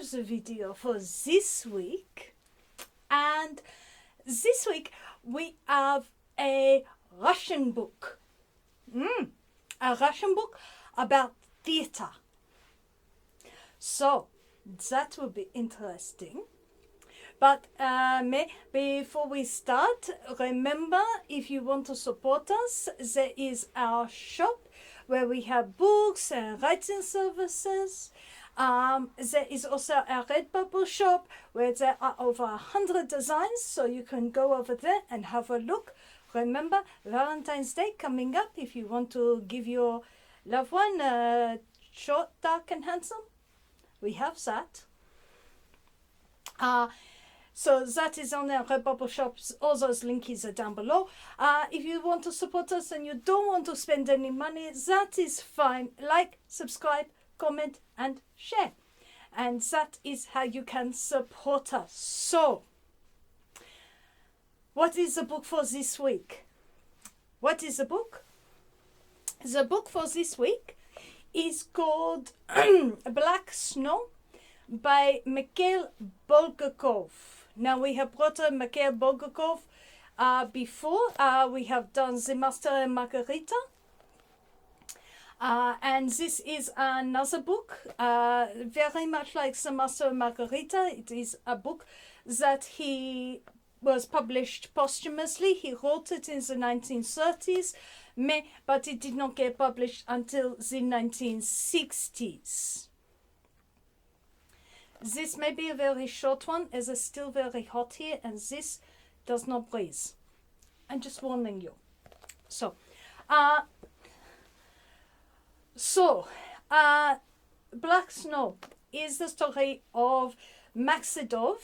have the video for this week. And this week we have a Russian book. A Russian book about theater. So that will be interesting. But before we start, remember, if you want to support us, there is our shop where we have books and writing services. There is also our Redbubble shop where there are over 100 designs, so you can go over there and have a look. Remember, Valentine's Day coming up. If you want to give your loved one short, dark and handsome, we have that. So that is on our Redbubble shops. All those links are down below. If you want to support us and you don't want to spend any money, that is fine. Like, subscribe, comment and share. And that is how you can support us. So, what is the book for this week? What is the book? The book for this week is called Black Snow by Mikhail Bulgakov. Now, we have brought Mikhail Bulgakov before. We have done The Master and Margarita. And this is another book, very much like The Master and Margarita. It is a book that he was published posthumously. He wrote it in the 1930s, but it did not get published until the 1960s. This may be a very short one, as it's still very hot here, and this does not breathe. I'm just warning you. So, Black Snow is the story of MacLeod,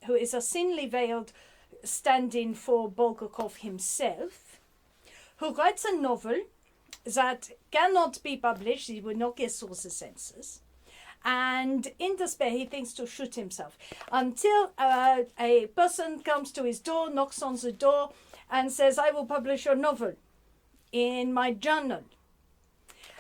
who is a thinly veiled stand-in for Bulgakov himself, who writes a novel that cannot be published. He will not get through the censors. And in despair, he thinks to shoot himself until a person comes to his door, knocks on the door, and says, "I will publish your novel in my journal."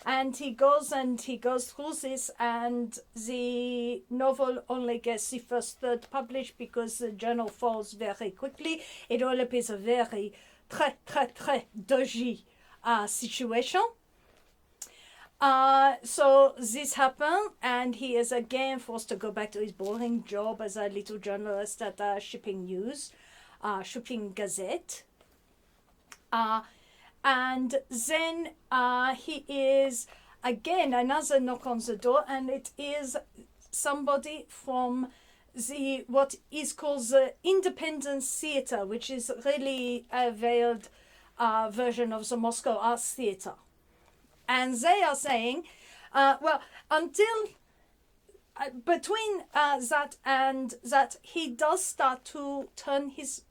And he goes through this, and the novel only gets the first third published because the journal falls very quickly. It all appears a very très dodgy situation. So this happened, and he is again forced to go back to his boring job as a little journalist at a shipping news, shipping gazette. And then he is again another knock on the door, and it is somebody from what is called the independent theater, which is really a veiled version of the Moscow Arts Theater. And they are saying, until between that and that, he does start to turn his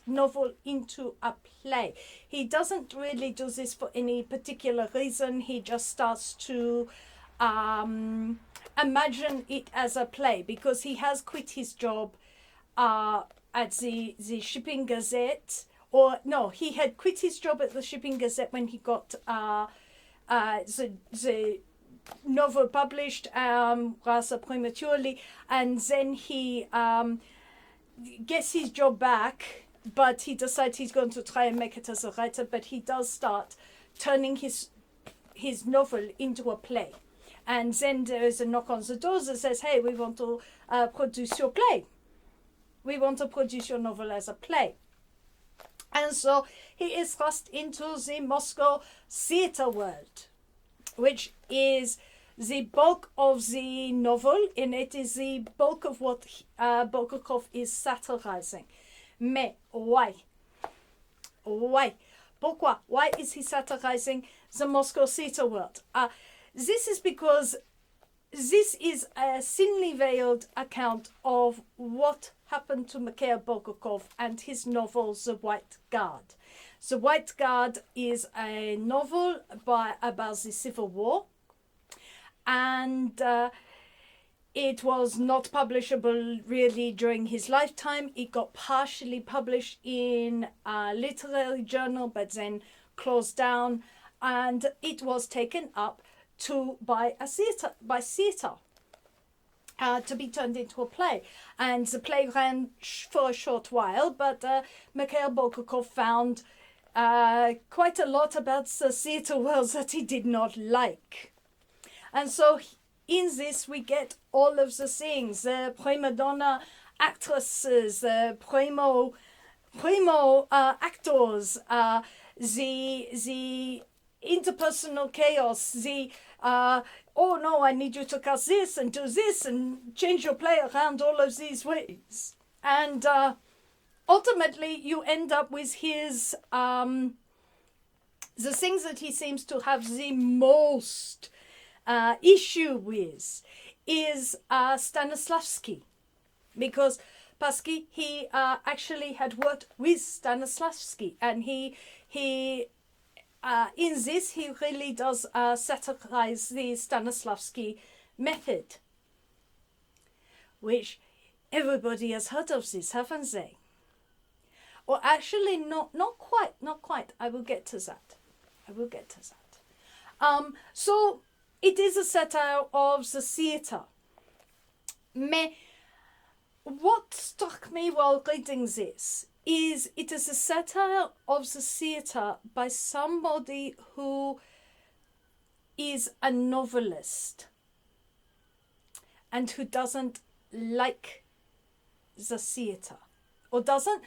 novel into a play. He doesn't really do this for any particular reason. He just starts to imagine it as a play, because he has quit his job at the Shipping Gazette. Or no, he had quit his job at the Shipping Gazette when he got the novel published rather prematurely, and then he gets his job back, but he decides he's going to try and make it as a writer. But he does start turning his novel into a play, and then there is a knock on the door that says, "Hey, we want to produce your play. We want to produce your novel as a play." And so he is thrust into the Moscow theater world, which is the bulk of the novel, and it is the bulk of what Bulgakov is satirizing. Mais why? Why? Pourquoi? Why is he satirizing the Moscow theater world? This is because this is a thinly veiled account of what happened to Mikhail Bulgakov and his novel, The White Guard. The White Guard is a novel about the Civil War, and it was not publishable really during his lifetime. It got partially published in a literary journal, but then closed down, and it was taken up by theatre. to be turned into a play. And the play ran for a short while, but Mikhail Bulgakov found quite a lot about the theatre world that he did not like. And so in this we get all of the things, the prima donna actresses, the primo actors, the interpersonal chaos, the oh no, I need you to cast this and do this and change your play around all of these ways. And ultimately you end up with his the things that he seems to have the most issue with is Stanislavski, because Pasky, he actually had worked with Stanislavski, and he in this he really does satirize the Stanislavski method, which everybody has heard of this, haven't they? Or actually, not quite. I will get to that. So it is a satire of the theatre. What struck me while reading this is it is a satire of the theatre by somebody who is a novelist and who doesn't like the theatre, or doesn't.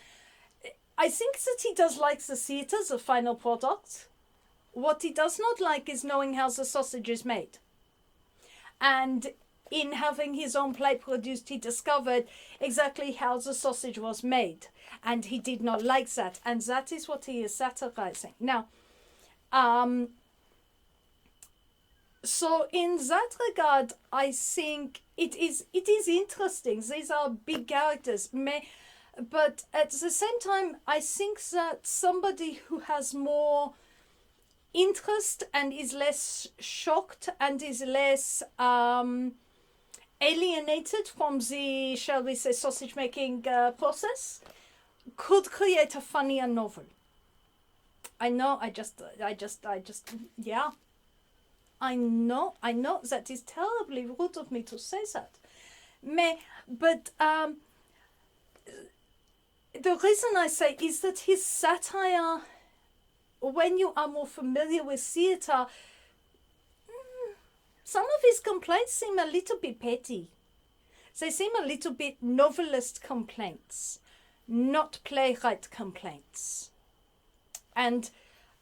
I think that he does like the theatre, the final product. What he does not like is knowing how the sausage is made. And in having his own play produced, he discovered exactly how the sausage was made. And he did not like that. And that is what he is satirizing. Now, so in that regard, I think it is interesting. These are big characters. But at the same time, I think that somebody who has more interest and is less shocked and is less alienated from the, shall we say, sausage making process could create a funnier novel. I know, yeah. I know that is terribly rude of me to say that. But the reason I say is that his satire, when you are more familiar with theatre, some of his complaints seem a little bit petty. They seem a little bit novelist complaints, not playwright complaints. And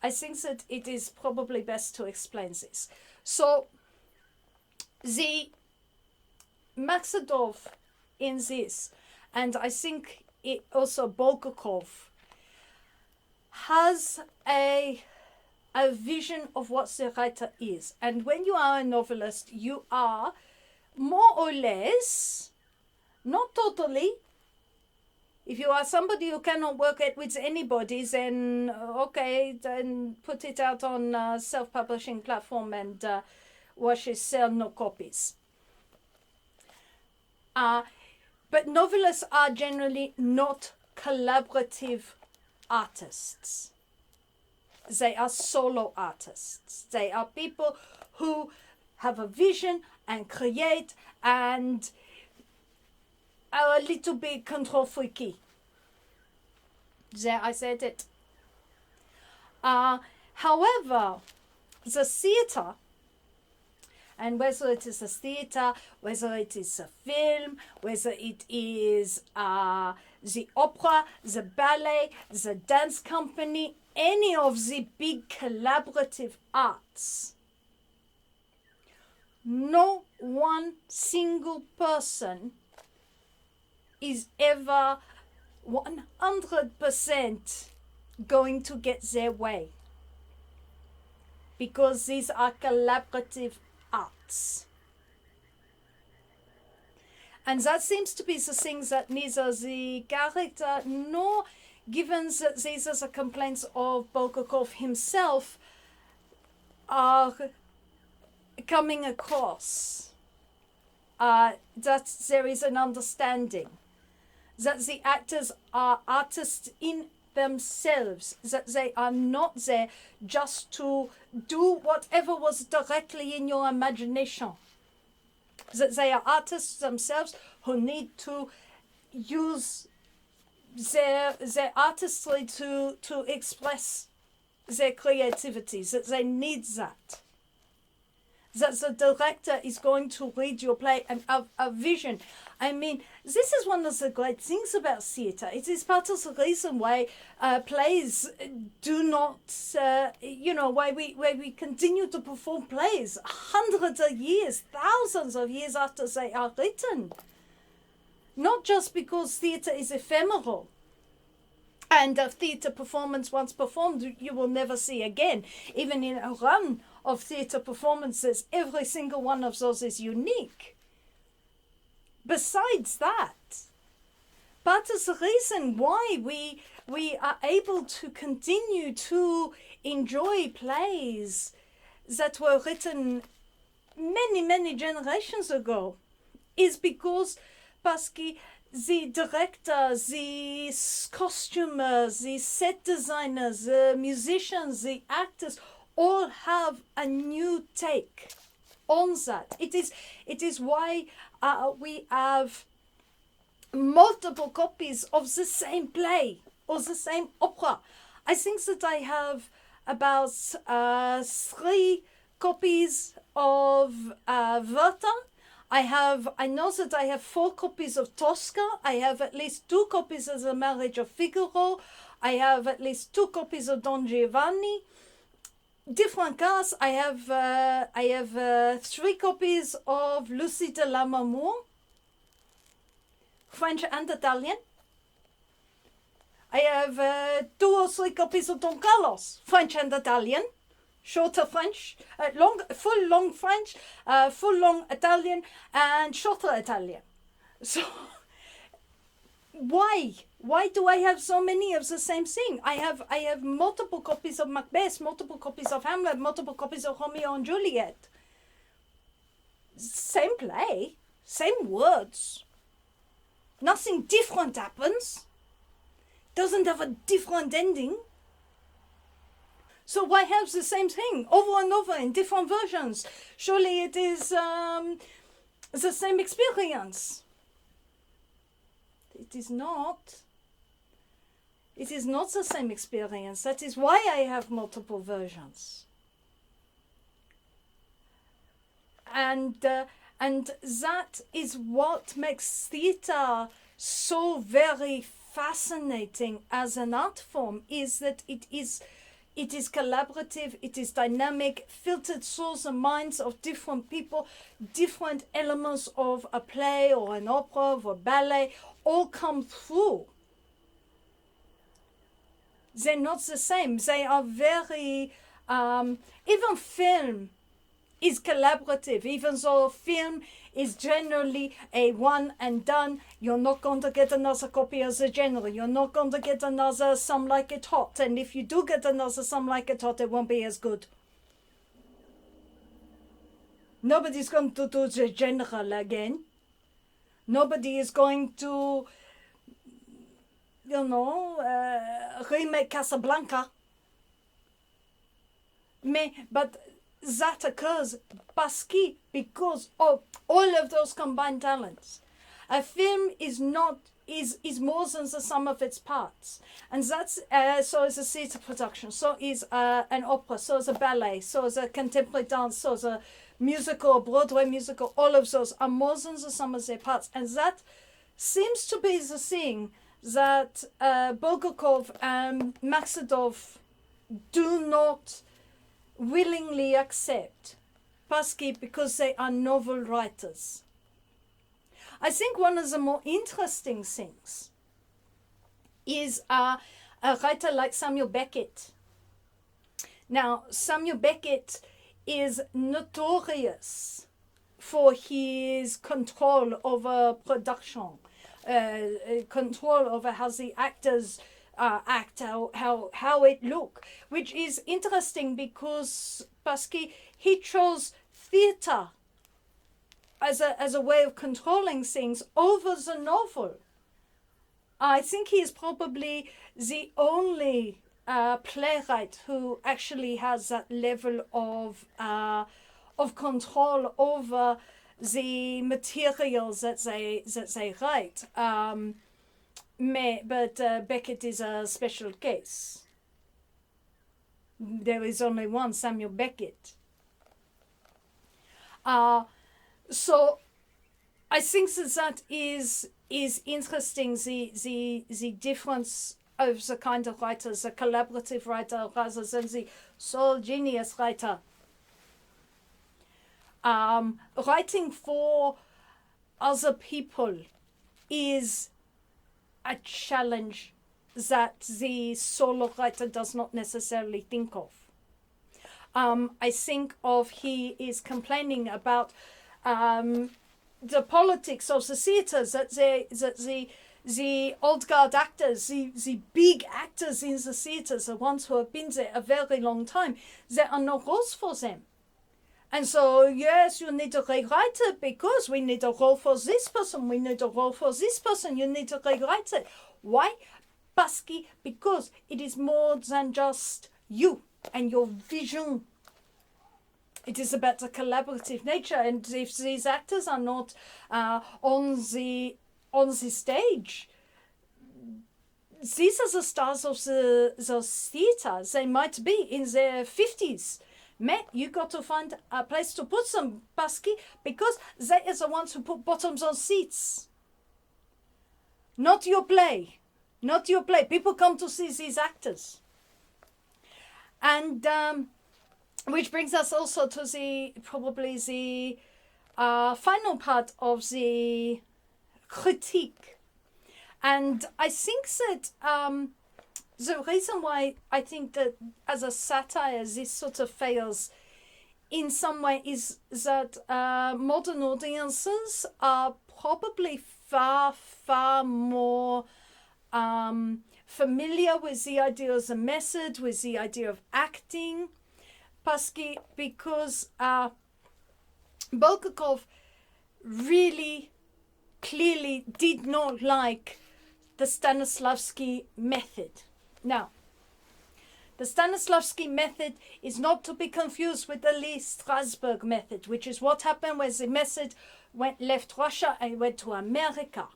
I think that it is probably best to explain this. So, the MacLeod in this, and I think it also Bulgakov, has a vision of what the writer is. And when you are a novelist, you are more or less, not totally. If you are somebody who cannot work it with anybody, then okay, then put it out on a self-publishing platform and watch it sell no copies. But novelists are generally not collaborative artists. They are solo artists. They are people who have a vision and create and are a little bit control freaky. There, I said it. However, the theatre, and whether it is a theatre, whether it is a film, whether it is the opera, the ballet, the dance company, any of the big collaborative arts, no one single person is ever 100% going to get their way, because these are collaborative arts. And that seems to be the thing that neither the character nor, given that these are the complaints of Bulgakov himself, are coming across. That there is an understanding that the actors are artists in themselves, that they are not there just to do whatever was directly in your imagination. that they are artists themselves who need to use their artistry to express their creativity, that they need that the director is going to read your play and have a vision. I mean, this is one of the great things about theatre. It is part of the reason why plays do not, why we continue to perform plays hundreds of years, thousands of years after they are written. Not just because theatre is ephemeral, and a theatre performance once performed you will never see again. Even in a run of theatre performances, every single one of those is unique. Besides that, part of the reason why we are able to continue to enjoy plays that were written many, many generations ago is because the director, the costumers, the set designers, the musicians, the actors all have a new take on that. It is why we have multiple copies of the same play or the same opera. I think that I have about 3 copies of Werther. I know that I have 4 copies of Tosca. I have at least 2 copies of The Marriage of Figaro. I have at least 2 copies of Don Giovanni. Different casts. I have 3 copies of Lucie de Lammermoor, French and Italian. I have 2 or 3 copies of Don Carlos, French and Italian. Shorter French, full long French, full long Italian, and shorter Italian. So why do I have so many of the same thing? I have multiple copies of Macbeth, multiple copies of Hamlet, multiple copies of Romeo and Juliet. Same play, same words. Nothing different happens. Doesn't have a different ending. So why have the same thing over and over in different versions? Surely it is the same experience. It is not. It is not the same experience. That is why I have multiple versions. And that is what makes theatre so very fascinating as an art form, is that it is collaborative, it is dynamic, filtered through the minds of different people, different elements of a play or an opera or a ballet all come through. They're not the same. They are very, even film is collaborative, even though film is generally a one and done. You're not going to get another copy of the genre. You're not going to get another Some Like It Hot. And if you do get another Some Like It Hot, it won't be as good. Nobody's going to do the general again. Nobody is going to, remake Casablanca. But that occurs because of all of those combined talents. A film is more than the sum of its parts, and that's so is a theatre production, so is an opera, so is a ballet, so is a contemporary dance, so is a musical, Broadway musical. All of those are more than the sum of their parts, and that seems to be the thing that Bulgakov and MacLeod do not willingly accept, because they are novel writers. I think one of the more interesting things is a writer like Samuel Beckett. Now, Samuel Beckett is notorious for his control over production, control over how the actors act, how it look, which is interesting because he chose theatre as a way of controlling things over the novel. I think he is probably the only playwright who actually has that level of control over the materials that they write. But Beckett is a special case. There is only one Samuel Beckett. So I think that is interesting, the difference of the kind of writers, the collaborative writer rather than the sole genius writer. Writing for other people is a challenge that the solo writer does not necessarily think of. I think of he is complaining about the politics of the theatres, that the old guard actors, the big actors in the theatres, the ones who have been there a very long time, there are no roles for them. And so, yes, you need to rewrite it because we need a role for this person, we need a role for this person, you need to rewrite it. Why? Because it is more than just you and your vision. It is about the collaborative nature, and if these actors are not on the stage, these are the stars of the theatre. They might be in their 50s. You got to find a place to put them, because they are the ones who put bottoms on seats. Not your play. Not your play. People come to see these actors. And which brings us also to probably the final part of the critique. And I think that the reason why I think that as a satire this sort of fails in some way is that modern audiences are probably far more familiar with the idea of the method, with the idea of acting, because Bulgakov really clearly did not like the Stanislavski method. Now, the Stanislavski method is not to be confused with the Lee Strasberg method, which is what happened when the method left Russia and went to America.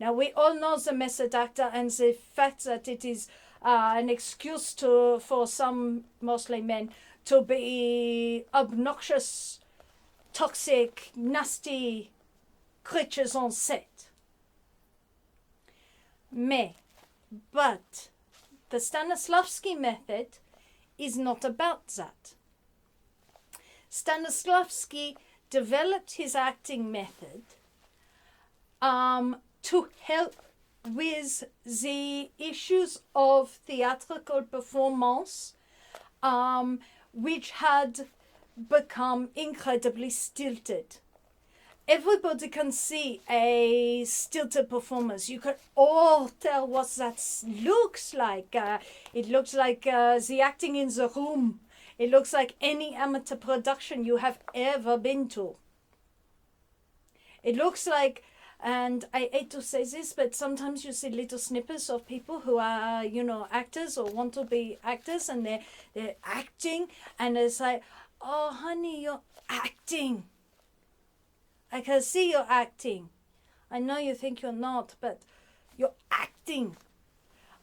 Now, we all know the method actor and the fact that it is an excuse for some, mostly men, to be obnoxious, toxic, nasty creatures on set. But the Stanislavski method is not about that. Stanislavski developed his acting method to help with the issues of theatrical performance, which had become incredibly stilted. Everybody can see a stilted performance. You can all tell what that looks like. It looks like the acting in the room. It looks like any amateur production you have ever been to. It looks like, and I hate to say this, but sometimes you see little snippets of people who are, actors or want to be actors, and they're acting, and it's like, oh, honey, you're acting. I can see you're acting. I know you think you're not, but you're acting.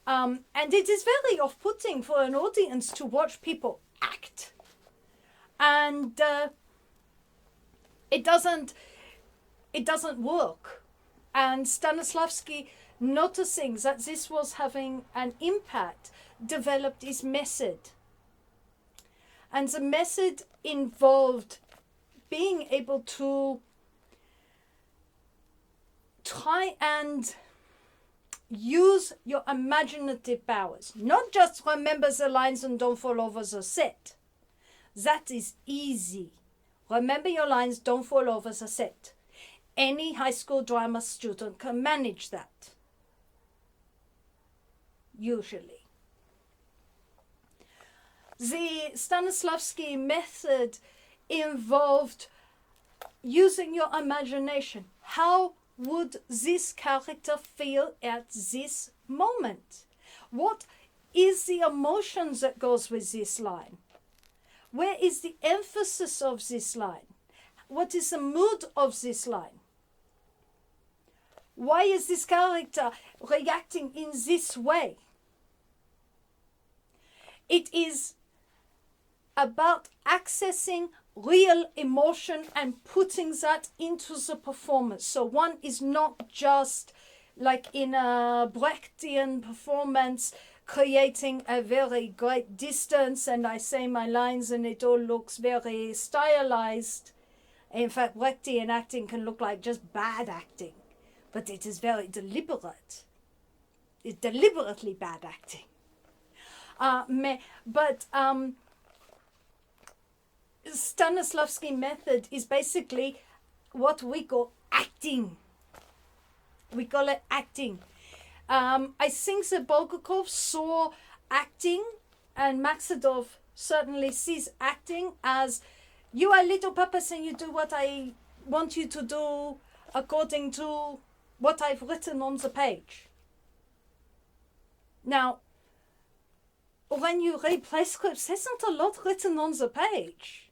And it is very off-putting for an audience to watch people act. And it doesn't work. And Stanislavski, noticing that this was having an impact, developed his method. And the method involved being able to try and use your imaginative powers. Not just remember the lines and don't fall over the set. That is easy. Remember your lines, don't fall over the set. Any high school drama student can manage that. Usually. The Stanislavski method involved using your imagination. How would this character feel at this moment? What is the emotion that goes with this line? Where is the emphasis of this line? what is the mood of this line? Why is this character reacting in this way? It is about accessing real emotion and putting that into the performance. So one is not just like in a Brechtian performance, creating a very great distance and I say my lines and it all looks very stylized. In fact, Brechtian acting can look like just bad acting, but it is very deliberate. It's deliberately bad acting. Stanislavski method is basically what we call acting. We call it acting. I think that Bulgakov saw acting, and MacLeod certainly sees acting as you are little puppets and you do what I want you to do according to what I've written on the page. Now, when you read play scripts, there isn't a lot written on the page.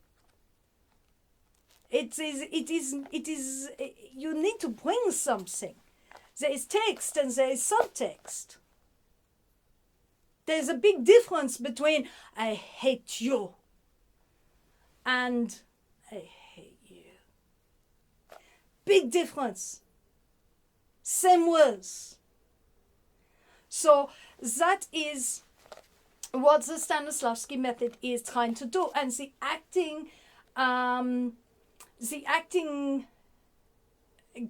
It is. You need to bring something. There is text and there is subtext. There's a big difference between I hate you and I hate you. Big difference. Same words. So that is what the Stanislavski method is trying to do. And the acting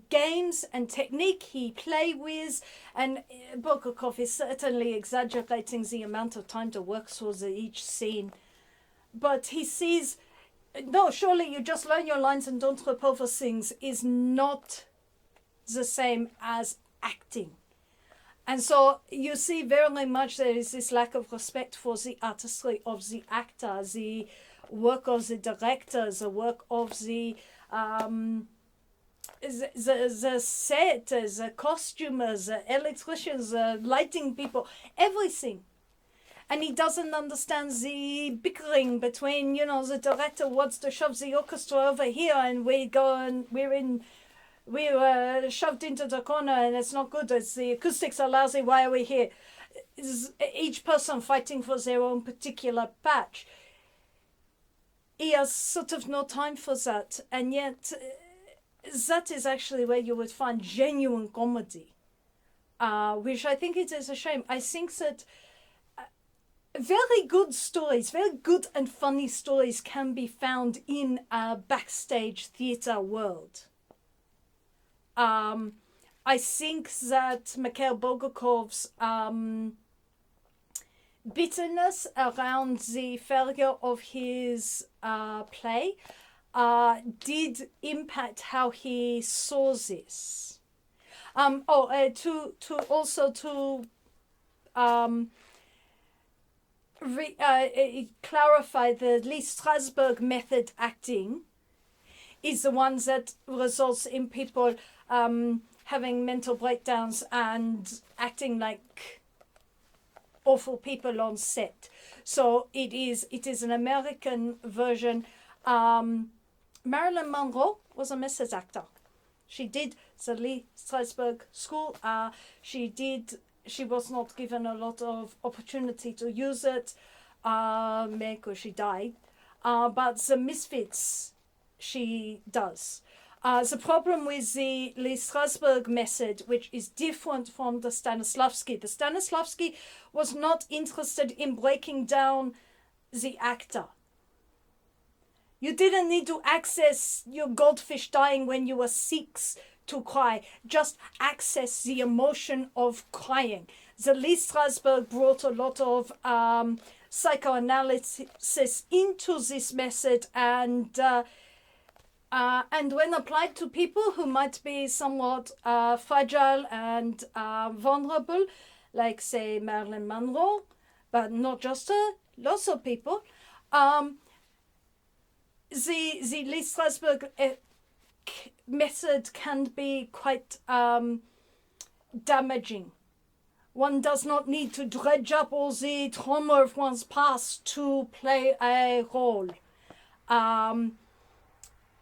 games and technique he play with, and Bulgakov is certainly exaggerating the amount of time to work through each scene, but he sees, no, surely you just learn your lines and don't trip over things is not the same as acting. And so you see very much there is this lack of respect for the artistry of the actor, the work of the director, the work of the set, the costumers, the electricians, the lighting people, everything. And he doesn't understand the bickering between, the director wants to shove the orchestra over here and we go and we're shoved into the corner and it's not good. It's the acoustics are lousy. Why are we here? Each person fighting for their own particular patch. He has sort of no time for that. And yet that is actually where you would find genuine comedy, which I think it is a shame. I think that very good stories, very good and funny stories can be found in a backstage theatre world. I think that Mikhail Bulgakov's bitterness around the failure of his play did impact how he saw this. Clarify, the Lee Strasberg method acting is the one that results in people having mental breakdowns and acting like awful people on set. So it is an American version. Marilyn Monroe was a method actor. She did the Lee Strasberg school. She was not given a lot of opportunity to use it because she died. But the Misfits, she does. The problem with the Lee Strasberg method, which is different from the Stanislavski was not interested in breaking down the actor. You didn't need to access your goldfish dying when you were 6 to cry. Just access the emotion of crying. The Lee Strasberg brought a lot of psychoanalysis into this method, and when applied to people who might be somewhat fragile and vulnerable, like say Marilyn Monroe, but not just her, lots of people, the Lee Strasberg method can be quite damaging. One does not need to dredge up all the trauma of one's past to play a role.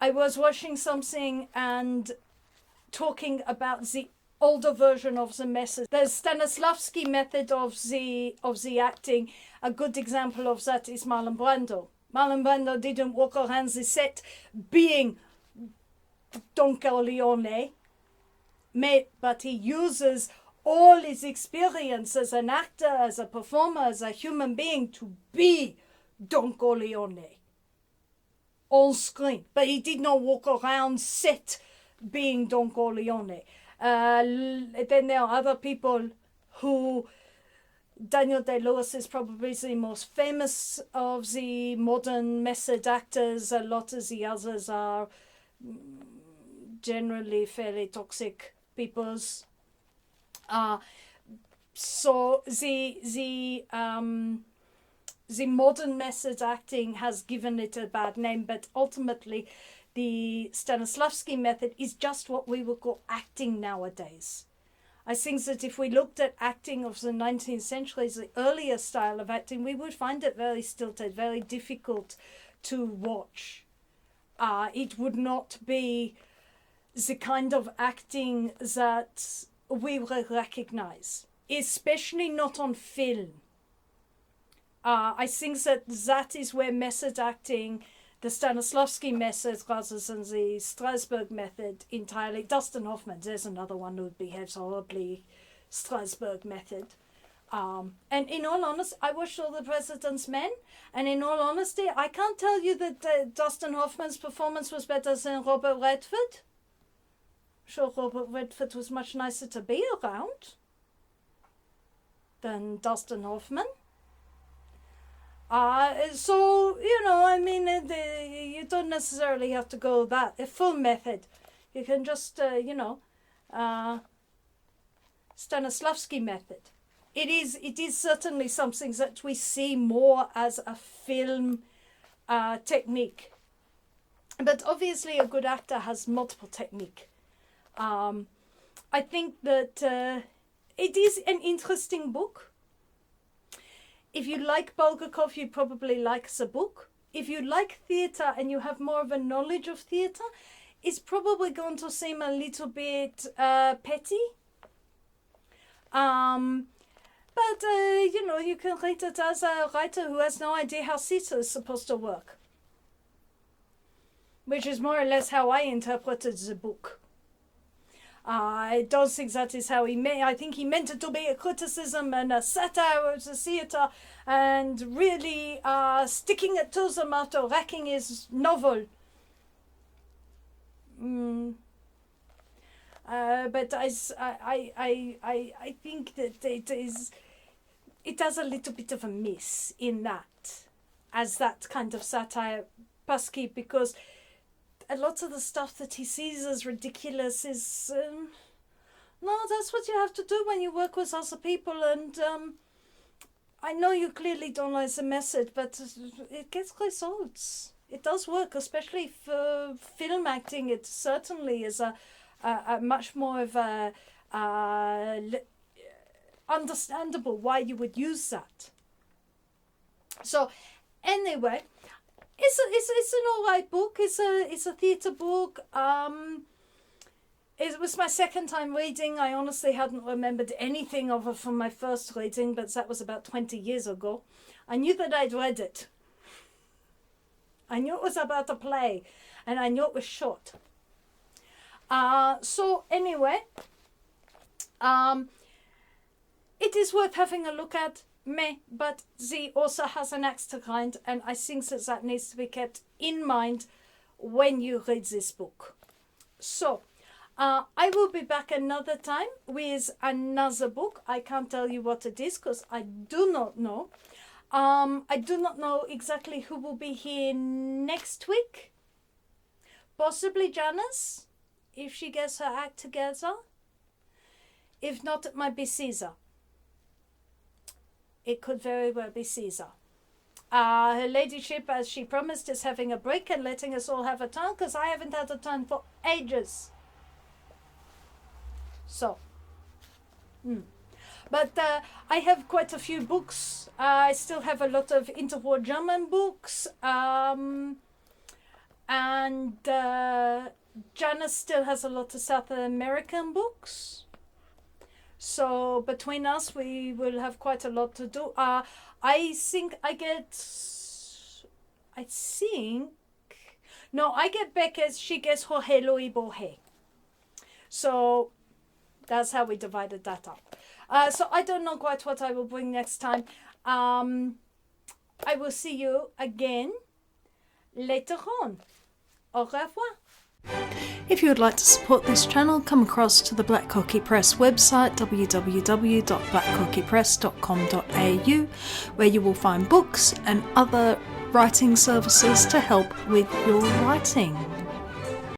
I was watching something and talking about the older version of the method. The Stanislavski method of the acting. A good example of that is Marlon Brando. Marlon Brando didn't walk around the set being Don Corleone, but he uses all his experience as an actor, as a performer, as a human being to be Don Corleone on screen. But he did not walk around set being Don Corleone. Then there are other people who, Daniel Day-Lewis is probably the most famous of the modern method actors. A lot of the others are generally fairly toxic peoples. So the modern method acting has given it a bad name, but ultimately the Stanislavski method is just what we would call acting nowadays. I think that if we looked at acting of the 19th century, the earlier style of acting, we would find it very stilted, very difficult to watch. It would not be the kind of acting that we will recognize, especially not on film. I think that is where method acting, the Stanislavski method rather than the Strasbourg method entirely. Dustin Hoffman, there's another one who behaves horribly, Strasbourg method. And in all honesty, I watched All the President's Men, and in all honesty, I can't tell you that Dustin Hoffman's performance was better than Robert Redford. Sure, Robert Redford was much nicer to be around than Dustin Hoffman. So, I mean, you don't necessarily have to go that, a full method. You can just, Stanislavski method. It is certainly something that we see more as a film technique. But obviously a good actor has multiple technique. I think that it is an interesting book. If you like Bulgakov, you probably like the book. If you like theatre and you have more of a knowledge of theatre, it's probably going to seem a little bit petty. But you can read it as a writer who has no idea how theatre is supposed to work. Which is more or less how I interpreted the book. I don't think that is how he meant. I think he meant it to be a criticism and a satire of the theatre, and really sticking it to them after wrecking his novel. But I think that it does a little bit of a miss in that, as that kind of satire, Pasky, because a lot of the stuff that he sees as ridiculous is, no, that's what you have to do when you work with other people. And I know you clearly don't like the method, but it gets results. It does work, especially for film acting. It certainly is a much more of a understandable why you would use that. So anyway, it's an alright book. It's a theatre book. It was my second time reading. I honestly hadn't remembered anything of it from my first reading, but that was about 20 years ago. I knew that I'd read it. I knew it was about a play, and I knew it was short. So anyway, it is worth having a look at. But the author has an axe to grind, and I think that needs to be kept in mind when you read this book. So, I will be back another time with another book. I can't tell you what it is because I do not know. I do not know exactly who will be here next week. Possibly Janice, if she gets her act together. If not, it might be Caesar. It could very well be Caesar. Her ladyship, as she promised, is having a break and letting us all have a turn, because I haven't had a turn for ages. So, But I have quite a few books. I still have a lot of interwar German books. And Janice still has a lot of South American books. So between us, we will have quite a lot to do. I get Becca's, she gets Jorge Luis Borges. So that's how we divided that up. So I don't know quite what I will bring next time. I will see you again later on. Au revoir. If you would like to support this channel, come across to the Black Cockie Press website, www.blackcockiepress.com.au, where you will find books and other writing services to help with your writing.